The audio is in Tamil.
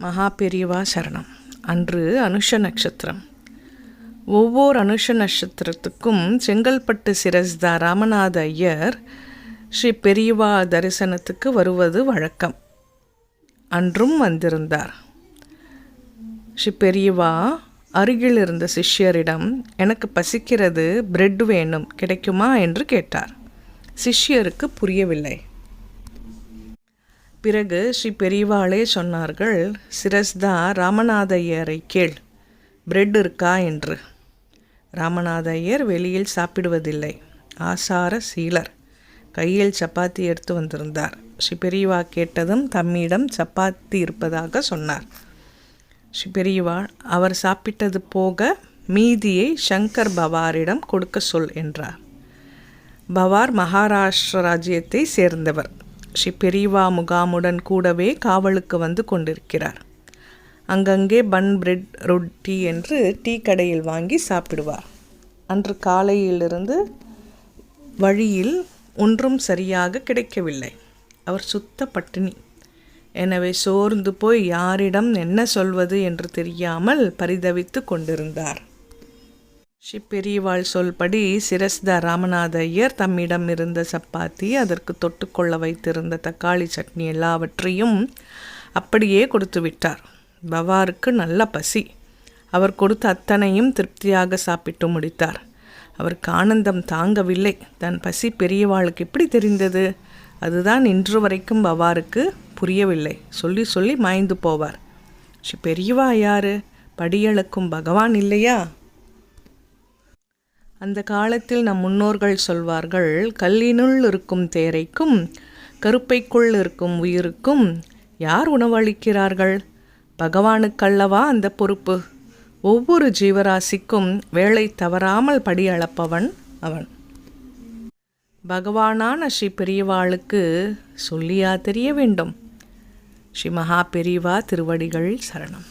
மகா பெரியவா சரணம். அன்று அனுஷ நட்சத்திரம். ஒவ்வொரு அனுஷ நட்சத்திரத்துக்கும் செங்கல்பட்டு சிரஸ்தா ராமநாத ஐயர் ஸ்ரீ பெரியவா தரிசனத்துக்கு வருவது வழக்கம். அன்றும் வந்திருந்தார். ஸ்ரீ பெரியவா அருகில் இருந்த சிஷ்யரிடம், எனக்கு பசிக்கிறது, பிரெட் வேணும், கிடைக்குமா என்று கேட்டார். சிஷ்யருக்கு புரியவில்லை. பிறகு ஸ்ரீ பெரியவாளே சொன்னார்கள், சிரஸ்தா ராமநாத ஐயரை கேள், பிரெட் இருக்கா என்று. ராமநாத ஐயர் வெளியில் சாப்பிடுவதில்லை, ஆசார சீலர். கையில் சப்பாத்தி எடுத்து வந்திருந்தார். ஸ்ரீ பெரியவா கேட்டதும் தம்மிடம் சப்பாத்தி இருப்பதாக சொன்னார். ஸ்ரீ பெரியவா, அவர் சாப்பிட்டது போக மீதியை சங்கர் பவாரிடம் கொடுக்க சொல் என்றார். பவார் மகாராஷ்டிர ராஜ்யத்தை சேர்ந்தவர். ஸ்ரீ பெரியவா முகாமுடன் கூடவே காவலுக்கு வந்து கொண்டிருக்கிறார். அங்கங்கே பன், பிரெட், ரொட்டி என்று டீ கடையில் வாங்கி சாப்பிடுவார். அன்று காலையிலிருந்து வழியில் ஒன்றும் சரியாக கிடைக்கவில்லை. அவர் சுத்த பட்டினி. எனவே சோர்ந்து போய் யாரிடம் என்ன சொல்வது என்று தெரியாமல் பரிதவித்து கொண்டிருந்தார். ஸ்ரீ பெரியவாள் சொல்படி சிரஸ்தா ராமநாத ஐயர் தம்மிடம் இருந்த சப்பாத்தி, அதற்கு தொட்டுக்கொள்ள வைத்திருந்த தக்காளி சட்னி எல்லாவற்றையும் அப்படியே கொடுத்து விட்டார். பவாருக்கு நல்ல பசி. அவர் கொடுத்த அத்தனையும் திருப்தியாக சாப்பிட்டு முடித்தார். அவருக்கு ஆனந்தம் தாங்கவில்லை. தன் பசி பெரியவாளுக்கு எப்படி தெரிந்தது? அதுதான் இன்று வரைக்கும் பவாருக்கு புரியவில்லை. சொல்லி சொல்லி மாய்ந்து போவார். ஸ்ரீ பெரியவா யாரு? படியளக்கும் பகவான் இல்லையா? அந்த காலத்தில் நம் முன்னோர்கள் சொல்வார்கள், கல்லினுள் இருக்கும் தேரைக்கும் கருப்பைக்குள் இருக்கும் உயிருக்கும் யார் உணவளிக்கிறார்கள்? பகவானுக்கல்லவா அந்த பொறுப்பு. ஒவ்வொரு ஜீவராசிக்கும் வேளை தவறாமல் படியளப்பவன் அவன். பகவானான ஸ்ரீ பெரியவாளுக்கு சொல்லியா தெரிய வேண்டும்? ஸ்ரீ மகா பெரியவா திருவடிகள் சரணம்.